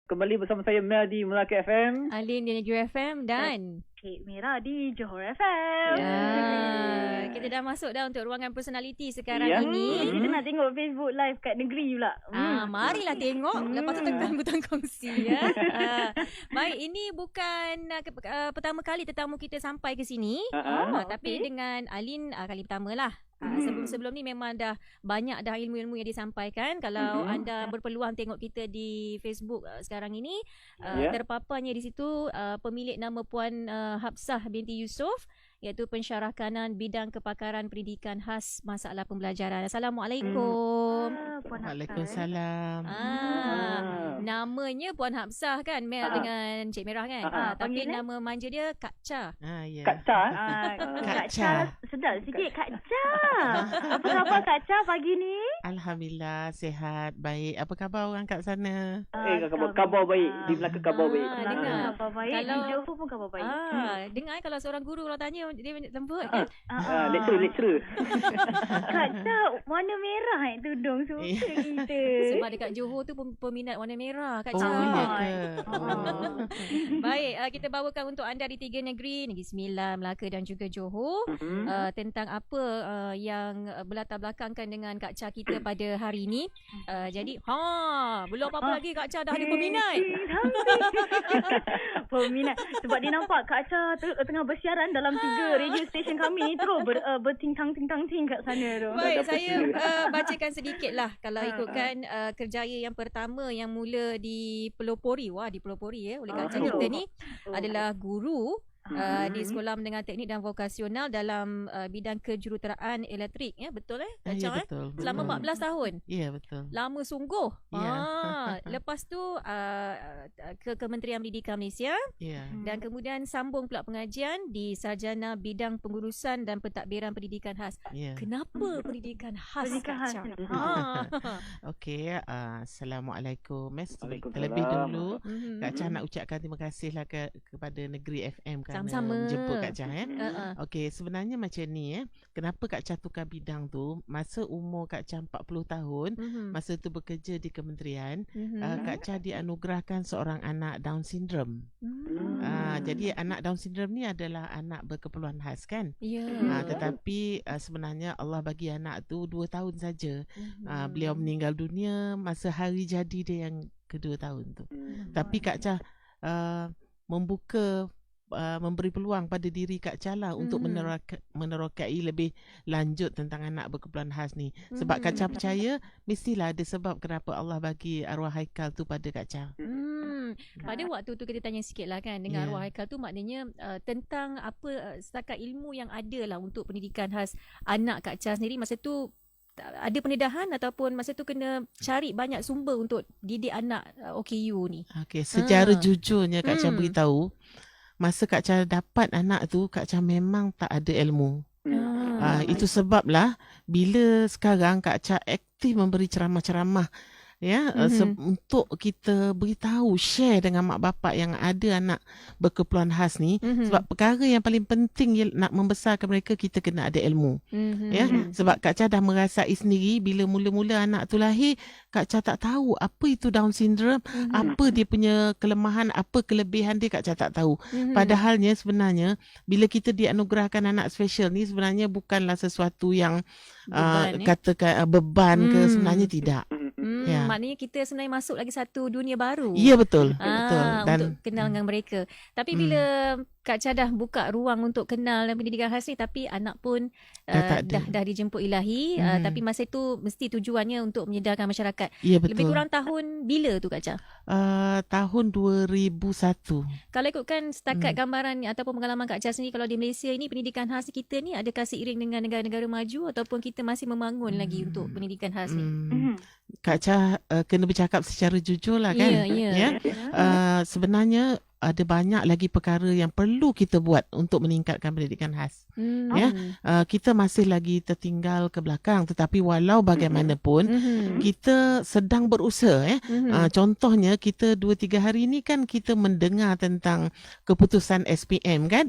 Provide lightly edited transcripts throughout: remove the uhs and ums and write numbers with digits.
Kembali bersama saya Mel di Melaka FM. Alin di Negeri FM dan Cik Mira di Johor FM. kita dah masuk dah untuk ruangan personality sekarang Ya. ini. Kita nak tengok Facebook live kat negeri pula. Marilah tengok. Lepas tu tekan butang kongsi ya. Baik, ini bukan pertama kali tetamu kita sampai ke sini. Tapi dengan Alin kali pertama lah. Sebelum ni memang dah banyak dah ilmu-ilmu yang disampaikan. Kalau anda berpeluang tengok kita di Facebook sekarang ini, terpaparnya di situ pemilik nama Puan Hafsah binti Yusof, iaitu pensyarah kanan bidang kepakaran pendidikan khas masalah pembelajaran. Assalamualaikum. Waalaikumsalam. Namanya Puan Hafsah kan, Mel dengan Cik Merah kan. Tapi nama manja dia Kak Cha. Ya. Kak Cha. Kak Cha. Sedap sikit Kak Cha. Apa khabar Kak Cha pagi ni? Alhamdulillah sihat baik. Apa khabar orang kat sana? Khabar baik. Di Melaka khabar baik. Dengar. Khabar baik. Kalau- Di Johor pun khabar baik. Dengar kalau seorang guru orang tanya dia lembut kan. Lecturer. Kak Cha warna merah tudung suka kita. Sebab dekat Johor tu peminat warna merah Kak Oh, Cha. ya ke? Baik, kita bawakan untuk anda di 3 negeri, Negeri Sembilan, Melaka dan juga Johor, tentang apa yang berlatar belakangkan dengan Kak Cha kita pada hari ini. Jadi, belum apa-apa lagi Kak Cha dah ada peminat. Peminat. Sebab dia nampak Kak Cha tengah bersiaran dalam 3 radio station kami ni terus bertintang-tintang-ting kat sana tu. Baik, saya bacakan sedikit lah. Kalau ikutkan kerjaya yang pertama yang mula dipelopori oleh Kak Cha kita ni adalah guru di Sekolah Menengah Teknik dan Vokasional dalam bidang kejuruteraan elektrik, ya betul Kak Cha? Ya, betul. Selama 14 tahun. Ya, betul. Lama sungguh. Ya. Lepas tu ke Kementerian Pendidikan Malaysia Ya. dan kemudian sambung pula pengajian di Sarjana Bidang Pengurusan dan Pentadbiran Pendidikan Khas. Ya. Kenapa pendidikan khas Pendidikan Kak khas Cha? ni. Okey, Assalamualaikum. Waalaikumsalam. Terlebih dulu Kak Cha nak ucapkan terima kasihlah kepada Negeri FM kerana Sama-sama. menjemput Kak Cha. Okey, sebenarnya macam ni kenapa Kak Cha tukar bidang tu? Masa umur Kak Cha 40 tahun, masa tu bekerja di kementerian, Kak Cha dianugerahkan seorang anak Down syndrome. Jadi anak Down syndrome ni adalah anak berkeperluan khas kan? Ya. Tetapi sebenarnya Allah bagi anak tu 2 tahun saja. Beliau meninggal dunia masa hari jadi dia yang kedua tahun tu. Tapi Kak Cha memberi peluang pada diri Kak Cha lah untuk menerokai lebih lanjut tentang anak berkeperluan khas ni. Sebab Kak Cha percaya mestilah ada sebab kenapa Allah bagi arwah Haikal tu pada Kak Cha. Pada waktu tu kita tanya sikit lah kan dengan arwah Haikal tu, maknanya tentang apa setakat ilmu yang ada lah untuk pendidikan khas anak Kak Cha sendiri. Masa tu ada pendedahan ataupun masa tu kena cari banyak sumber untuk didik anak OKU ni? Okey, secara jujurnya Kak Cha beritahu, masa Kak Cha dapat anak tu, Kak Cha memang tak ada ilmu. Itu sebablah bila sekarang Kak Cha aktif memberi ceramah-ceramah untuk kita beritahu, share dengan mak bapak yang ada anak berkeperluan khas ni. Sebab perkara yang paling penting nak membesarkan mereka, kita kena ada ilmu. Sebab Kak Cha dah merasai sendiri bila mula-mula anak tu lahir, Kak Cha tak tahu apa itu Down syndrome, apa dia punya kelemahan, apa kelebihan dia, Kak Cha tak tahu. Padahalnya sebenarnya bila kita dianugerahkan anak special ni, sebenarnya bukanlah sesuatu yang katakan beban ke, sebenarnya tidak. Maknanya kita sebenarnya masuk lagi satu dunia baru. Ya, betul. Betul. Dan untuk kenal dengan mereka. Tapi bila Kak Cha dah buka ruang untuk kenal dan pendidikan khas ni, tapi anak pun dah dijemput ilahi. Tapi masa itu mesti tujuannya untuk menyedarkan masyarakat. Ya, betul. Lebih kurang tahun bila tu Kak Cha? Tahun 2001. Kalau ikutkan setakat gambaran ataupun pengalaman Kak Cha sendiri, kalau di Malaysia ini pendidikan khas kita ni adakah seiring dengan negara-negara maju ataupun kita masih membangun lagi untuk pendidikan khas ni? Kak Cha kena bercakap secara jujur lah kan. Sebenarnya ada banyak lagi perkara yang perlu kita buat untuk meningkatkan pendidikan khas. Kita masih lagi tertinggal ke belakang, tetapi walau bagaimanapun kita sedang berusaha. Contohnya kita 2-3 hari ni kan kita mendengar tentang keputusan SPM kan.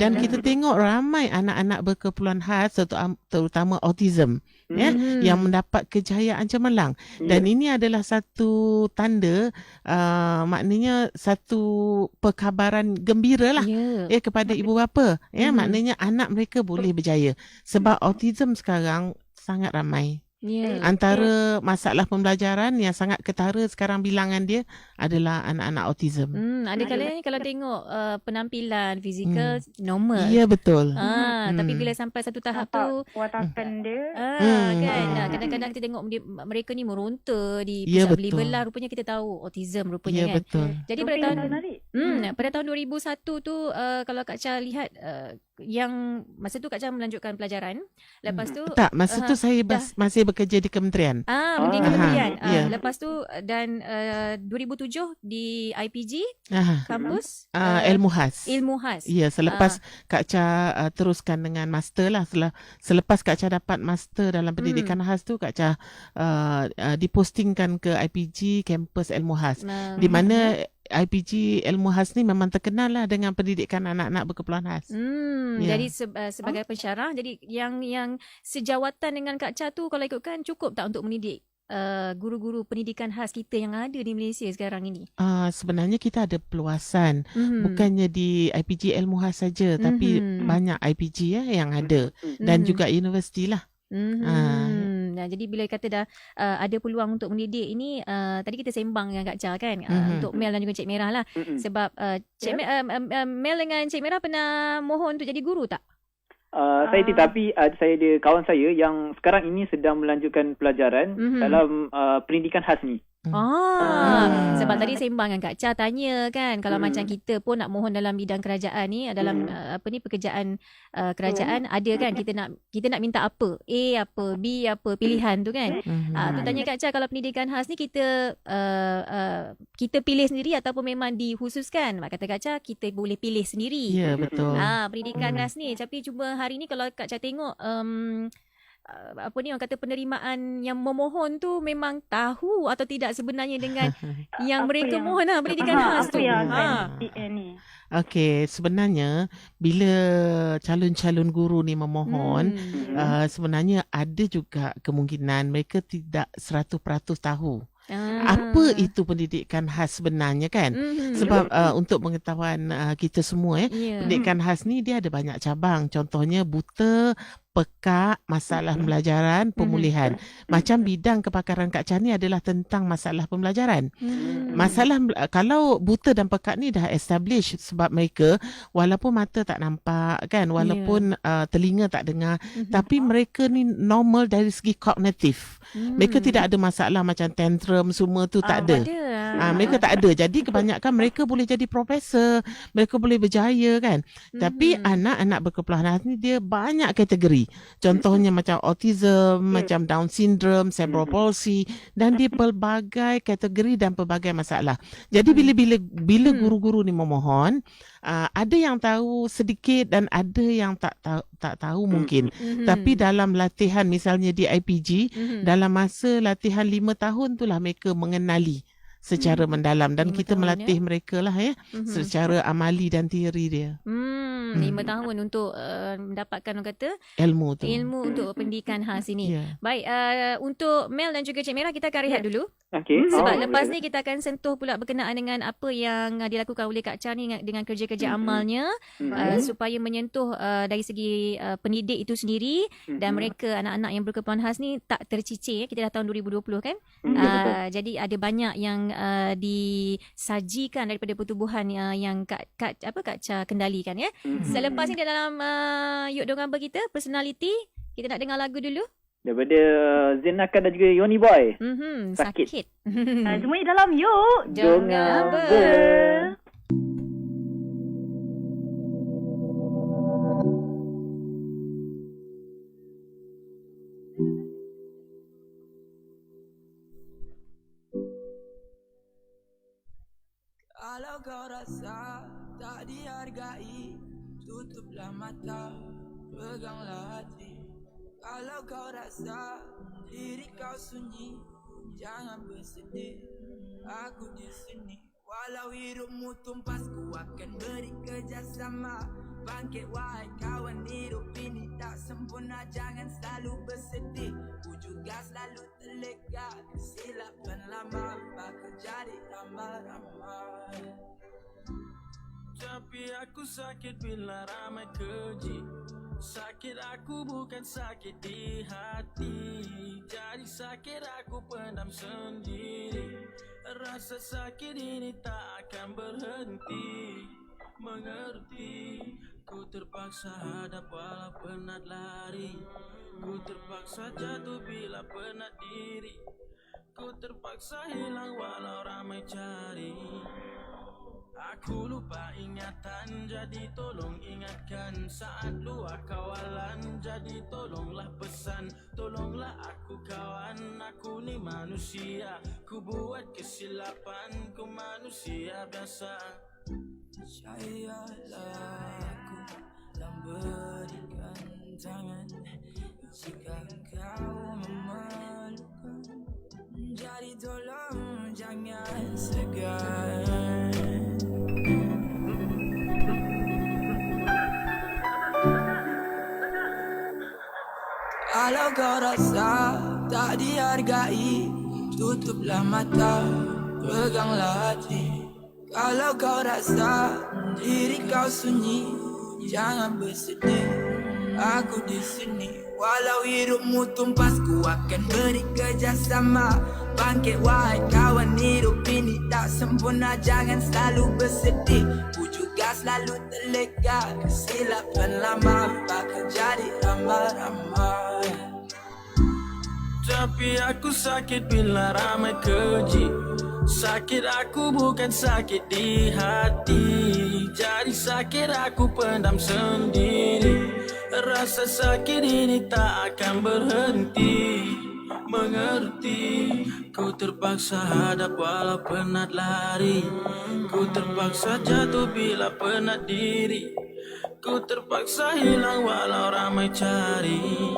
Dan kita tengok ramai anak-anak berkeperluan khas terutama autism ya, yang mendapat kejayaan cemerlang. Dan ini adalah satu tanda, maknanya satu perkabaran gembira lah kepada ibu bapa. Ya, maknanya anak mereka boleh berjaya. Sebab autism sekarang sangat ramai. Antara masalah pembelajaran yang sangat ketara sekarang bilangan dia adalah anak-anak autism. Ada kalanya kalau tengok penampilan fizikal normal. Ya, betul. Tapi bila sampai satu tahap tu watakan dia kan kadang-kadang kita tengok mereka ni meronta di pusat beli belah, rupanya kita tahu autism rupanya kan. Betul. Jadi pada tahun 2001 tu kalau Kak Cha lihat yang masa tu Kak Cha melanjutkan pelajaran, lepas tu masa tu saya masih bekerja di kementerian. Di kementerian. Lepas tu dan 2007 di IPG kampus Ilmu khas. Ya, selepas Kak Cha teruskan dengan master lah. Selepas Kak Cha dapat master dalam pendidikan khas tu, Kak Cha dipostingkan ke IPG kampus ilmu khas. Di mana IPG ilmu khas ni memang terkenal lah dengan pendidikan anak-anak berkeperluan khas. Jadi sebagai pensyarah, jadi yang sejawatan dengan Kak Cha tu kalau ikutkan cukup tak untuk mendidik guru-guru pendidikan khas kita yang ada di Malaysia sekarang ini? Sebenarnya kita ada peluasan, bukannya di IPG ilmu khas saja, tapi banyak IPG yang ada dan juga universiti lah. Jadi bila kata dah ada peluang untuk mendidik ini, tadi kita sembang dengan Kak Cha kan, untuk Mel dan juga Cik Merah lah. Sebab Mel dengan Cik Merah pernah mohon untuk jadi guru tak? Saya tetapi saya ada kawan saya yang sekarang ini sedang melanjutkan pelajaran dalam pendidikan khas ni. Sebab tadi sembang dengan Kak Cha tanya kan, kalau macam kita pun nak mohon dalam bidang kerajaan ni, dalam pekerjaan kerajaan, ada kan kita nak minta apa, A apa, B apa, pilihan tu kan. Tu tanya Kak Cha, kalau pendidikan khas ni kita pilih sendiri ataupun memang dikhususkan? Kata Kak Cha, kita boleh pilih sendiri. Ya, betul. Pendidikan khas ni, tapi cuma hari ni kalau Kak Cha tengok orang kata penerimaan yang memohon tu memang tahu atau tidak sebenarnya dengan yang mereka mohon pendidikan khas tu. Okey, sebenarnya bila calon-calon guru ni memohon, sebenarnya ada juga kemungkinan mereka tidak 100% tahu apa itu pendidikan khas sebenarnya kan. Sebab untuk pengetahuan kita semua pendidikan khas ni dia ada banyak cabang. Contohnya buta, pekak, masalah pembelajaran, pemulihan. Macam bidang kepakaran Kak Cha ni adalah tentang masalah pembelajaran. Masalah kalau buta dan pekak ni dah establish, sebab mereka walaupun mata tak nampak kan, walaupun telinga tak dengar, tapi mereka ni normal dari segi kognitif. Mereka tidak ada masalah macam tantrum semua tu, tak ada. Mereka tak ada. Jadi kebanyakan mereka boleh jadi profesor, mereka boleh berjaya kan. Tapi anak-anak berkeperluan ni dia banyak kategori. Contohnya macam autism, macam Down syndrome, cerebral palsy, dan dia pelbagai kategori dan pelbagai masalah. Jadi bila guru-guru ni memohon, ada yang tahu sedikit dan ada yang tak tahu mungkin. Tapi dalam latihan misalnya di IPG, dalam masa latihan 5 tahun itulah mereka mengenali secara mendalam dan kita melatih mereka lah secara amali dan teori dia. 5 tahun untuk mendapatkan orang kata ilmu untuk pendidikan khas ini. Baik, untuk Mel dan juga Cik Merah, kita akan rehat dulu. Sebab lepas ni kita akan sentuh pula berkenaan dengan apa yang dilakukan oleh Kak Cha ni dengan kerja-kerja amalnya, supaya menyentuh dari segi pendidik itu sendiri dan mereka anak-anak yang berkeperluan khas ni tak tercicir. Kita dah tahun 2020 kan. Jadi ada banyak yang disajikan daripada pertubuhan yang Kak Cha kendalikan ya. Selepas ni dalam Yuk Dong Gambar kita, personality, kita nak dengar lagu dulu daripada Zenaka dan juga Yoni Boy. Sakit. Semuanya dalam Yuk Dong Gambar. Kalau kau rasa tak dihargai, tutuplah mata, peganglah hati. Kalau kau rasa diri kau sunyi, jangan bersedih, aku di sini. Walau hidupmu tumpas, ku akan beri kerjasama. Bangkit wahai kawan, hidup ini tak sempurna, jangan selalu bersedih. Ku juga selalu terlega kesilapan lama, bakal jadi ramai-ramai. Tapi aku sakit bila ramai keji. Sakit aku bukan sakit di hati, jadi sakit aku pendam sendiri. Rasa sakit ini tak akan berhenti. Mengerti, ku terpaksa hadap walau penat lari. Ku terpaksa jatuh bila penat diri. Ku terpaksa hilang walau ramai cari. Aku lupa ingatan, jadi tolong ingatkan. Saat luar kawalan, jadi tolonglah pesan. Tolonglah aku kawan, aku ni manusia. Ku buat kesilapan, ku manusia biasa. Percayalah aku yang berikan tangan jika kau memerlukan. Jadi tolong jangan segan. Kalau kau rasa tak dihargai, tutuplah mata, peganglah hati. Kalau kau rasa diri kau sunyi, jangan bersedih, aku di sini. Walau hidupmu tumpas, ku akan beri kerjasama. Bangkit wahai kawan, hidup ini tak sempurna, jangan selalu bersedih. Ku juga selalu terlega kesilapan lama, bakal jadi ramai-ramai. Tapi aku sakit bila ramai keji. Sakit aku bukan sakit di hati, jadi sakit aku pendam sendiri. Rasa sakit ini tak akan berhenti. Mengerti, ku terpaksa hadap walau penat lari. Ku terpaksa jatuh bila penat diri. Ku terpaksa hilang walau ramai cari.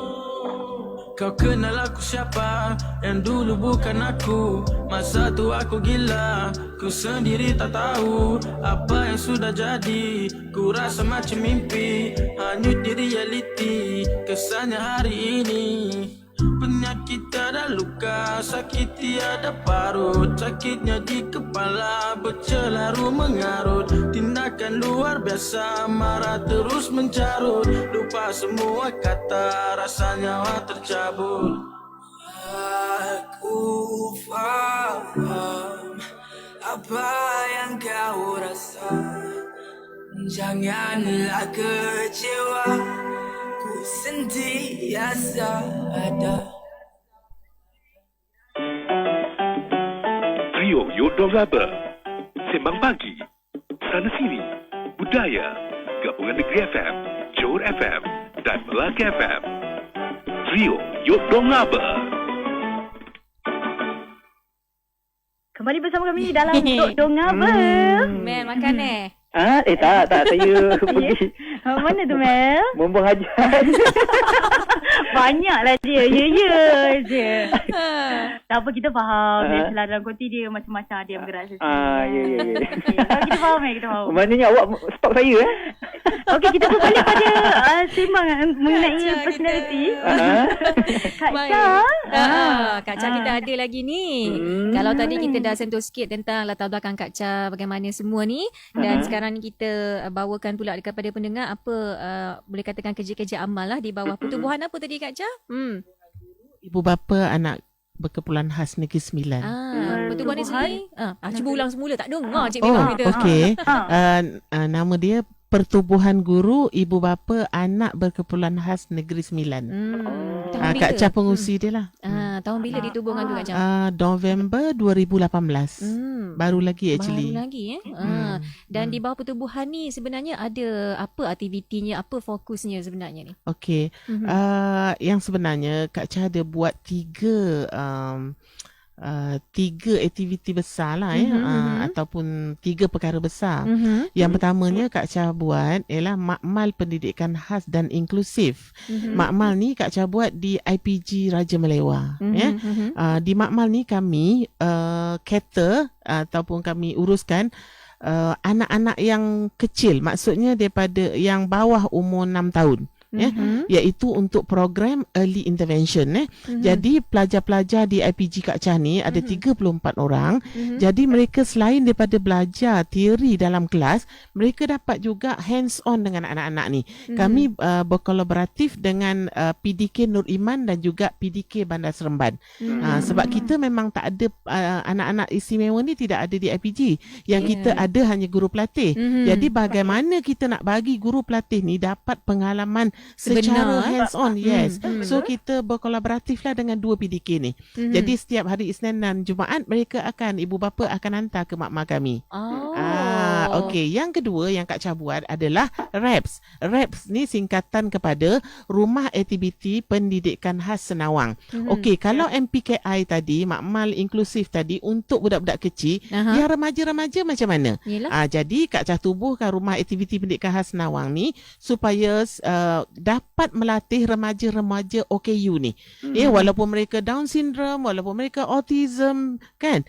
Kau kenal aku siapa, yang dulu bukan aku. Masa tu aku gila, ku sendiri tak tahu apa yang sudah jadi. Ku rasa macam mimpi, hanyut di realiti. Kesannya hari ini penyakit ada luka, sakit tiada parut. Sakitnya di kepala, bercelaru mengarut. Tindakan luar biasa, marah terus mencarut. Lupa semua kata, rasa nyawa tercabut. Aku faham apa yang kau rasa. Janganlah kecewa, ku sentiasa ada. Trio Yodong Raba, Sembang Pagi, Sana Sini, Budaya, Gabungan Negeri FM, Johor FM dan Melaka FM. Trio Yodong Raba. Kembali bersama kami dalam Tok Dong Apa. Mel, makan Tak, saya pergi. Mana tu Mel? Membuang hajat. Banyaklah dia. Ya je. Tak apa, kita faham. Biasalah dalam konti dia macam-macam dia bergerak sesuatu. Ya. Kita faham kita faham. Maknanya awak stok saya Okey, kita berbalik pada sembang mengenai personality. Kak Cha. Kak Cha kita ada lagi ni. Kalau tadi kita dah sentuh sikit tentang latar belakang Kak Cha bagaimana semua ni, dan sekarang ni kita bawakan pula kepada pendengar apa boleh katakan kerja-kerja amal lah di bawah pertubuhan apa tadi Kak Cha? Ibu bapa anak berkeperluan khas Negeri Sembilan. Pertubuhan ni sendiri. Cuba ulang semula, tak dengar Cik Memang kita. Okey. Nama dia Pertubuhan Guru Ibu Bapa Anak Berkeperluan Khas Negeri Sembilan. Kak Cha pengurusi dia lah. Tahun bila ditubuhkan tu Kak Cha? November 2018. Baru lagi actually. Baru lagi Dan di bawah pertubuhan ni sebenarnya ada apa aktivitinya, apa fokusnya sebenarnya ni? Okey. Yang sebenarnya Kak Cha ada buat tiga aktiviti besar lah ataupun tiga perkara besar. Yang pertamanya Kak Cha buat ialah makmal pendidikan khas dan inklusif. Makmal ni Kak Cha buat di IPG Raja Malewa. Di makmal ni kami cater ataupun kami uruskan anak-anak yang kecil, maksudnya daripada yang bawah umur 6 tahun. Iaitu untuk program early intervention. Jadi pelajar-pelajar di IPG Kak Chah ni ada 34 orang. Jadi mereka selain daripada belajar teori dalam kelas, mereka dapat juga hands on dengan anak-anak ni. Kami berkolaboratif dengan PDK Nur Iman dan juga PDK Bandar Seremban. Sebab kita memang tak ada anak-anak istimewa ni tidak ada di IPG. Yang kita ada hanya guru pelatih. Jadi bagaimana kita nak bagi guru pelatih ni dapat pengalaman secara hands on. So kita berkolaboratif lah dengan 2 PDK ni. Jadi setiap hari Isnin dan Jumaat mereka akan, ibu bapa akan hantar ke mak-mak kami. Okey, yang kedua yang Kak Chah buat adalah RAPS. RAPS ni singkatan kepada Rumah Aktiviti Pendidikan Khas Senawang. Okey, kalau MPKI tadi, makmal inklusif tadi untuk budak-budak kecil, yang remaja-remaja macam mana? Jadi Kak Chah tubuhkan Rumah Aktiviti Pendidikan Khas Senawang ni supaya dapat melatih remaja-remaja OKU ni. Walaupun mereka Down syndrome, walaupun mereka autism, kan?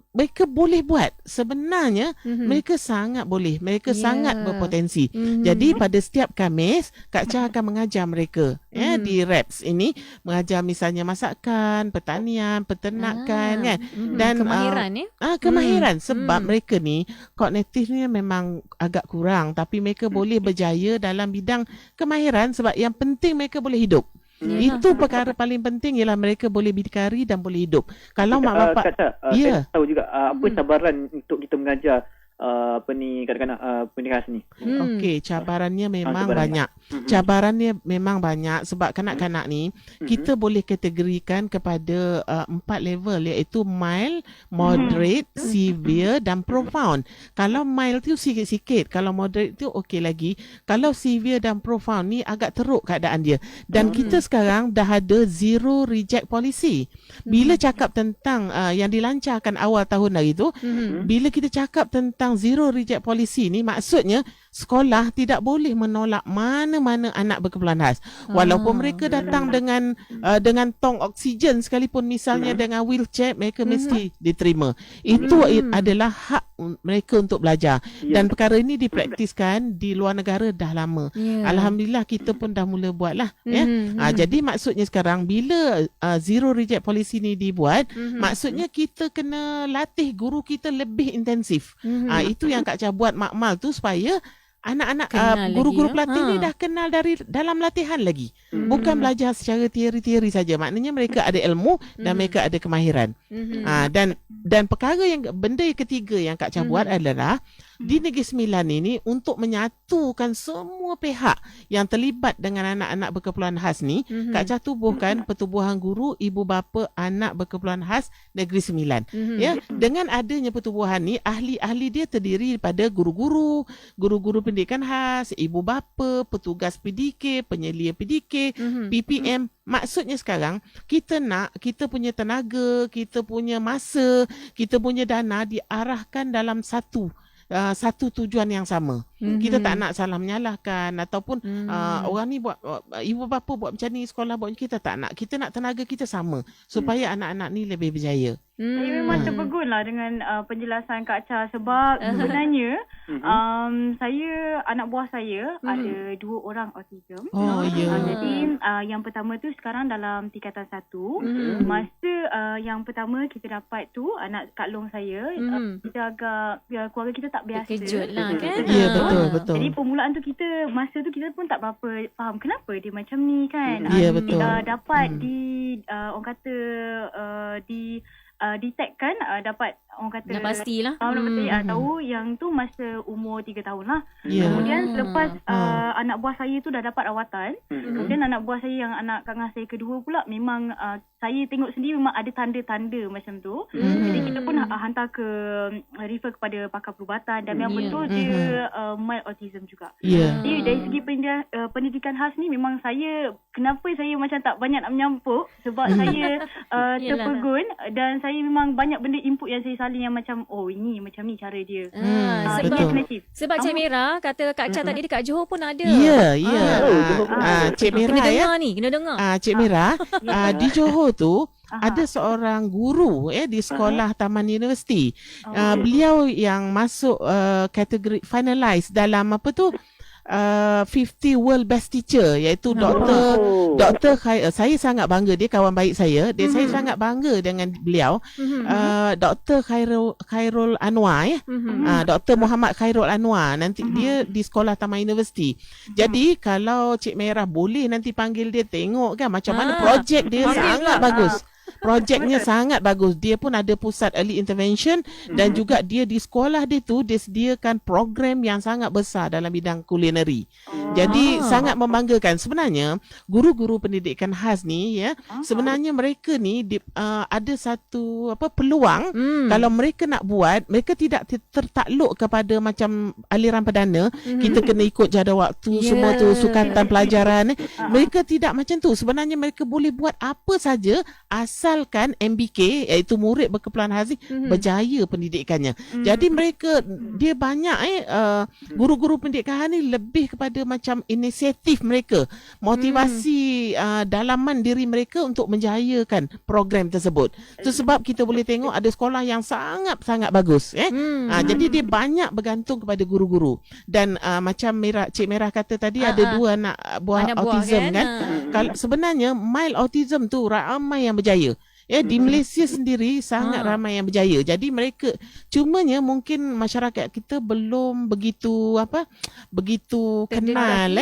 Mereka boleh buat. Sebenarnya mereka sangat boleh. Mereka sangat berpotensi. Jadi pada setiap Khamis, Kak Chah akan mengajar mereka di RAPS ini, mengajar misalnya masakan, pertanian, peternakan, kan? Dan kemahiran kemahiran sebab mereka ni kognitifnya memang agak kurang, tapi mereka boleh berjaya dalam bidang kemahiran sebab yang penting mereka boleh hidup. Itu perkara paling penting, ialah mereka boleh berdikari dan boleh hidup. Kalau mak bapak saya tahu juga apa cabaran untuk kita mengajar kanak-kanak pendidikan khas ni. Okey, cabarannya memang banyak. Cabarannya memang banyak sebab kanak-kanak ni kita boleh kategorikan kepada 4 level, iaitu mild, moderate, severe dan profound. Kalau mild tu sikit-sikit, kalau moderate tu okey lagi. Kalau severe dan profound ni agak teruk keadaan dia. Dan kita sekarang dah ada zero reject policy. Bila cakap tentang yang dilancarkan awal tahun hari tu, bila kita cakap tentang zero reject policy ni, maksudnya sekolah tidak boleh menolak mana-mana anak berkeperluan khas. Walaupun mereka datang dengan tong oksigen sekalipun, misalnya dengan wheelchair, mereka mesti diterima. Itu adalah hak mereka untuk belajar. Dan perkara ini dipraktiskan di luar negara dah lama. Alhamdulillah kita pun dah mula buat lah. Jadi maksudnya sekarang bila zero reject policy ni dibuat, maksudnya kita kena latih guru kita lebih intensif. Itu yang Kak Chah buat makmal tu, supaya anak-anak guru-guru pelatih ni dah kenal dari dalam latihan lagi. Bukan belajar secara teori-teori saja. Maknanya mereka ada ilmu dan mereka ada kemahiran. Dan perkara benda yang ketiga yang Kak Chah buat adalah di Negeri Sembilan ini, untuk menyatukan semua pihak yang terlibat dengan anak-anak berkeperluan khas ni, Kak Chah tubuhkan Pertubuhan Guru Ibu Bapa Anak Berkeperluan Khas Negeri Sembilan. Dengan adanya pertubuhan ni, ahli-ahli dia terdiri daripada guru-guru pendidikan khas, ibu bapa, petugas PDK, penyelia PDK, PPM. Maksudnya sekarang kita punya tenaga, kita punya masa, kita punya dana diarahkan dalam satu tujuan yang sama. Kita tak nak salah menyalahkan ataupun orang ni buat, ibu bapa buat macam ni, sekolah buat macam, kita tak nak. Kita nak tenaga kita sama supaya anak-anak ni lebih berjaya. Saya memang terpegun lah dengan penjelasan Kak Chah, sebab sebenarnya saya, anak buah saya ada 2 orang autism. Jadi yang pertama tu sekarang dalam tingkatan 1. Masa yang pertama kita dapat tu, anak Kak Long saya, kita agak, keluarga kita tak biasa. Terkejut lah kan. Ya, betul. Jadi permulaan tu masa tu kita pun tak berapa faham kenapa dia macam ni kan. Ya, betul. Dapat orang kata detectkan, dapat orang kata dah pastilah. Tahu yang tu masa umur 3 tahun lah. Kemudian selepas anak buah saya tu dah dapat rawatan, kemudian anak buah saya yang anak kakak saya kedua pula, memang saya tengok sendiri memang ada tanda-tanda macam tu. Jadi kita pun hantar refer kepada pakar perubatan, dan memang betul dia mild autism juga. Jadi dari segi pendidikan khas ni, memang kenapa saya macam tak banyak nak menyampuk, sebab saya terpegun, dan saya memang banyak benda input yang saya salin yang macam, ini macam ni cara dia. Sebab Cik Mira kata Kak Chah tadi dekat Johor pun ada. Cik Mira kena dengar. Cik Mira di Johor tu ada seorang guru di sekolah Taman Universiti. Beliau yang masuk kategori finalize dalam 50 World Best Teacher, iaitu Dr. Khairul. Saya sangat bangga, dia kawan baik saya. Saya sangat bangga dengan beliau. Dr. Khairul Anwar, Dr. Muhammad Khairul Anwar. Nanti dia di sekolah Taman Universiti. Jadi kalau Cik Merah boleh nanti panggil dia, tengok kan macam mana projek dia sangat bagus. Projeknya sangat bagus. Dia pun ada pusat early intervention dan juga dia di sekolah dia tu dia sediakan program yang sangat besar dalam bidang kulineri. Jadi sangat membanggakan. Sebenarnya guru-guru pendidikan khas ni sebenarnya mereka ni ada satu peluang. Kalau mereka nak buat, mereka tidak tertakluk kepada macam aliran perdana. Kita kena ikut jadual waktu, semua tu sukatan pelajaran. Mereka tidak macam tu. Sebenarnya mereka boleh buat apa saja asalkan MBK, iaitu murid berkeperluan khas berjaya pendidikannya. Jadi mereka, dia banyak guru-guru pendidikan khas ni lebih kepada macam inisiatif mereka, motivasi dalaman diri mereka untuk menjayakan program tersebut. Itu sebab kita boleh tengok ada sekolah yang sangat-sangat bagus. Jadi dia banyak bergantung kepada guru-guru. Dan macam Cik Merah kata tadi, ada 2 anak buah autism kan. Kalau sebenarnya mild autism tu ramai yang berjaya. Di Malaysia sendiri sangat ramai yang berjaya. Jadi mereka, cumanya mungkin masyarakat kita belum begitu kenal,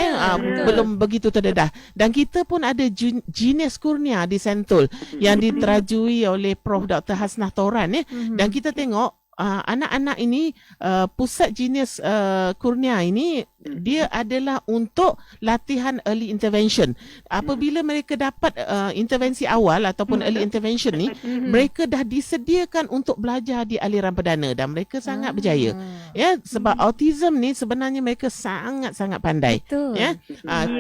belum begitu terdedah. Dan kita pun ada Genius Kurnia di Sentul yang diterajui oleh Prof. Dr. Hasnah Toran. Dan kita tengok anak-anak ini, pusat Genius Kurnia ini, dia adalah untuk latihan early intervention. Apabila mereka dapat intervensi awal ataupun early intervention ni, mereka dah disediakan untuk belajar di aliran perdana dan mereka sangat berjaya. Sebab autism ni sebenarnya mereka sangat-sangat pandai.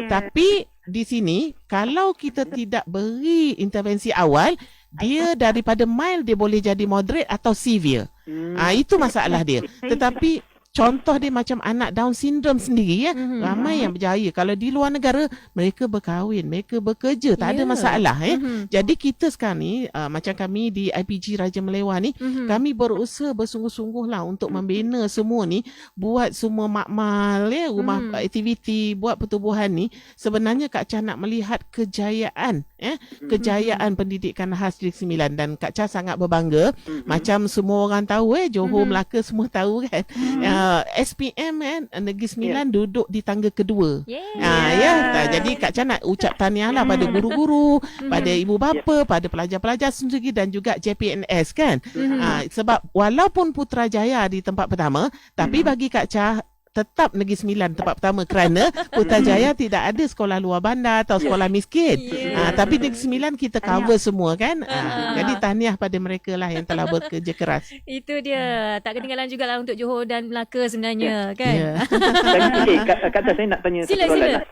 Tapi di sini kalau kita tidak beri intervensi awal, dia daripada mild dia boleh jadi moderate atau severe. Itu masalah dia. Tetapi contoh dia macam anak Down syndrome sendiri ramai yang berjaya. Kalau di luar negara, mereka berkahwin, mereka bekerja, tak ada masalah. Jadi kita sekarang ni, macam kami di IPG Raja Melewah ni, kami berusaha bersungguh-sungguh lah untuk membina semua ni, buat semua makmal, rumah aktiviti, buat pertubuhan ni. Sebenarnya Kak Cha nak melihat kejayaan pendidikan khas Negeri Sembilan, dan Kak Cha sangat berbangga. Macam semua orang tahu, Johor, Melaka semua tahu kan. SPM Negeri Sembilan duduk di tangga kedua. Jadi Kak Cha nak ucap tahniah lah pada guru-guru, pada ibu bapa, pada pelajar-pelajar sendiri dan juga JPNS kan. Sebab walaupun Putrajaya di tempat pertama, tapi bagi Kak Cha tetap Negeri Sembilan tempat pertama kerana Putrajaya tidak ada sekolah luar bandar atau sekolah miskin. Tapi Negeri Sembilan kita cover semua kan. Jadi tahniah pada mereka lah yang telah bekerja keras. Itu dia. Tak ketinggalan jugalah untuk Johor dan Melaka sebenarnya kan. Kak Cha, saya nak tanya satu soalan lah.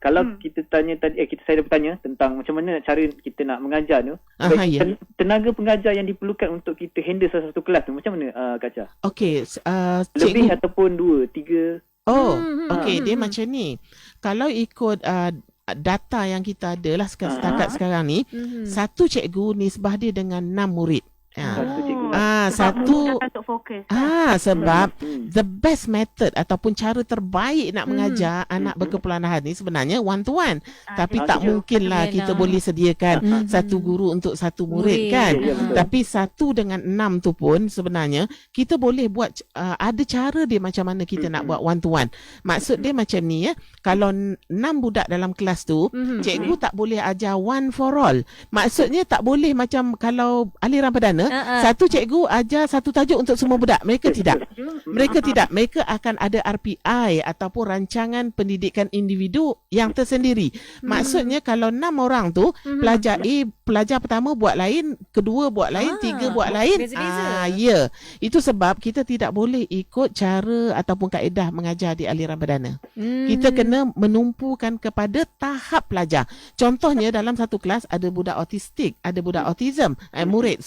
Kalau kita tanya tadi, saya dah bertanya tentang macam mana cara kita nak mengajar tu. Tenaga pengajar yang diperlukan untuk kita handle satu kelas tu macam mana Kak Cha? Okey, lebih ataupun 2, 3? Dia macam ni. Kalau ikut data yang kita ada lah setakat sekarang ni, satu cikgu nisbah dia dengan 6 murid. Satu sebab the best method ataupun cara terbaik nak mengajar anak berkeperluan khas ni sebenarnya one to one. Tapi tak mungkinlah kita boleh sediakan satu guru untuk satu murid kan. Tapi 1 dengan 6 tu pun sebenarnya kita boleh buat, ada cara dia macam mana kita nak buat one to one. Maksud dia macam ni kalau 6 budak dalam kelas tu, cikgu tak boleh ajar one for all. Maksudnya tak boleh macam kalau aliran perdana, satu cikgu ajar satu tajuk untuk semua budak. Mereka tidak. Mereka akan ada RPI ataupun rancangan pendidikan individu yang tersendiri. Maksudnya kalau 6 orang tu, pelajar A, pelajar pertama buat lain, kedua buat lain, 3 buat lain. Itu sebab kita tidak boleh ikut cara ataupun kaedah mengajar di aliran perdana. Kita kena menumpukan kepada tahap pelajar. Contohnya dalam satu kelas ada budak autistik, ada budak autism, murid,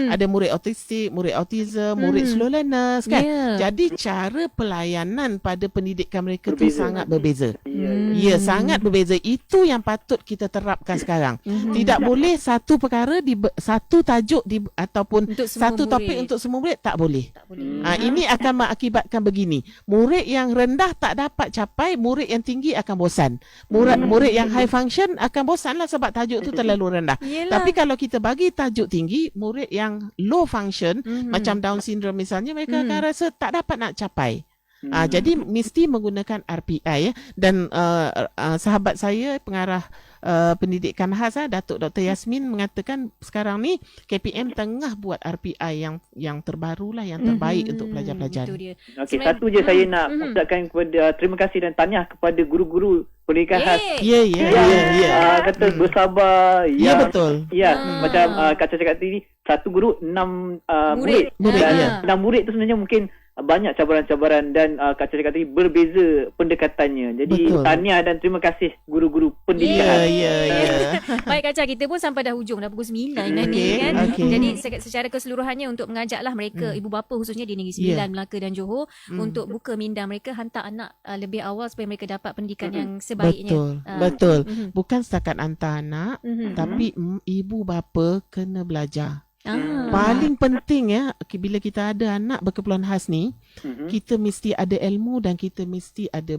ada murid autism, autistik, murid autism, murid slow learners kan. Jadi cara pelayanan pada pendidikan mereka tu sangat berbeza. Ya, sangat berbeza. Itu yang patut kita terapkan sekarang. Tidak boleh satu perkara satu tajuk ataupun satu topik untuk semua murid, tak boleh. Ini akan mengakibatkan begini. Murid yang rendah tak dapat capai, murid yang tinggi akan bosan. Murid yang high function akan bosanlah sebab tajuk tu terlalu rendah. Tapi kalau kita bagi tajuk tinggi, murid yang low function macam Down syndrome misalnya, mereka akan rasa tak dapat nak capai. Jadi mesti menggunakan RPI ya. Dan sahabat saya pengarah pendidikan khas Datuk Dr. Yasmin mengatakan sekarang ni KPM tengah buat RPI yang terbarulah, yang terbaik untuk pelajar-pelajar. Okey, satu je saya nak ucapkan kepada terima kasih dan tahniah kepada guru-guru pendidikan khas. Ya. Kata bersabar. Ya, betul. Ya, macam Kak Cha cakap tadi, satu guru 6 murid. Dan 6 murid tu sebenarnya mungkin banyak cabaran-cabaran dan Kak Cha cakap tadi berbeza pendekatannya. Jadi tahniah dan terima kasih guru-guru pendidikan. Ya. Baik Kak Cha, kita pun sampai dah hujung, dah pukul 9 ni kan. Jadi secara keseluruhannya untuk mengajaklah mereka, ibu bapa khususnya di Negeri Sembilan, Melaka dan Johor, untuk buka minda mereka, hantar anak lebih awal supaya mereka dapat pendidikan yang sebaiknya. Betul. Bukan setakat hantar anak, tapi ibu bapa kena belajar. Paling penting ya, bila kita ada anak berkeperluan khas ni, kita mesti ada ilmu dan kita mesti ada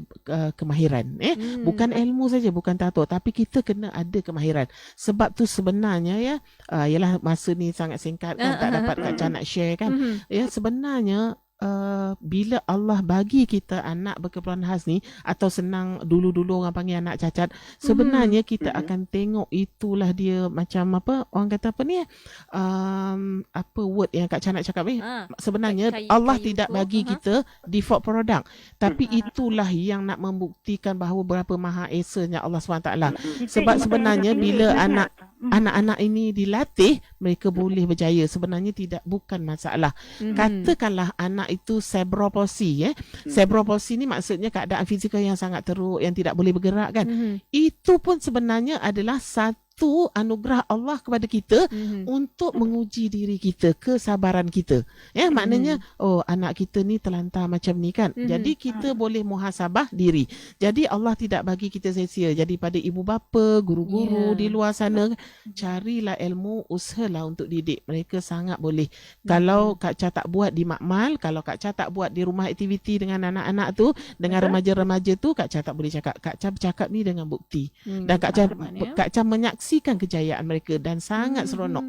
kemahiran. Bukan ilmu saja, bukan tahu, tapi kita kena ada kemahiran. Sebab tu sebenarnya ya, ialah masa ni sangat singkat kan, tak dapat Kak Cha nak share kan. Ya, sebenarnya bila Allah bagi kita anak berkeperluan khas ni, atau senang dulu-dulu orang panggil anak cacat, sebenarnya kita akan tengok itulah dia macam apa, orang kata apa ni, apa word yang Kak Cha nak cakap ni, sebenarnya Allah tidak bagi kita default product, tapi itulah yang nak membuktikan bahawa berapa maha esanya Allah SWT. Sebab sebenarnya bila anak-anak ini dilatih, mereka boleh berjaya. Sebenarnya bukan masalah. Katakanlah anak itu cerebral palsy. Cerebral palsy ni maksudnya keadaan fizikal yang sangat teruk, yang tidak boleh bergerak kan. Itu pun sebenarnya adalah satu anugerah Allah kepada kita untuk menguji diri kita, kesabaran kita. Ya, maknanya anak kita ni terlantar macam ni kan. Jadi kita boleh muhasabah diri. Jadi Allah tidak bagi kita sia-sia. Jadi pada ibu bapa, guru-guru di luar sana, carilah ilmu, usahalah untuk didik. Mereka sangat boleh. Kalau Kak Cha tak buat di makmal, kalau Kak Cha tak buat di rumah aktiviti dengan anak-anak tu, dengan remaja-remaja tu, Kak Cha tak boleh cakap. Kak Cha bercakap ni dengan bukti. Dan Kak Cha menyaksikan kejayaan mereka dan sangat seronok.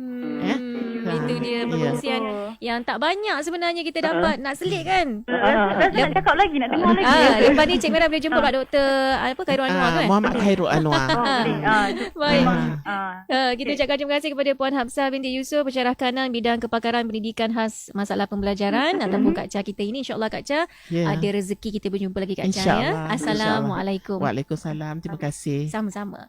Itu dia perkongsian yang tak banyak sebenarnya kita dapat nak selit kan. Nak cakap lagi, nak dengar lagi. Lepas ni Cik Merah boleh jumpa Pak Dr. Khairul Anwar kan? Muhammad Khairul Anwar. Baik. Kita ucapkan terima kasih kepada Puan Hafsah binti Yusof, pensyarah kanan bidang kepakaran pendidikan khas masalah pembelajaran, ataupun Kak Cha kita ini. InsyaAllah Kak Cha ada rezeki kita berjumpa lagi Kak Cha ya. Assalamualaikum. Waalaikumsalam. Terima kasih. Sama-sama.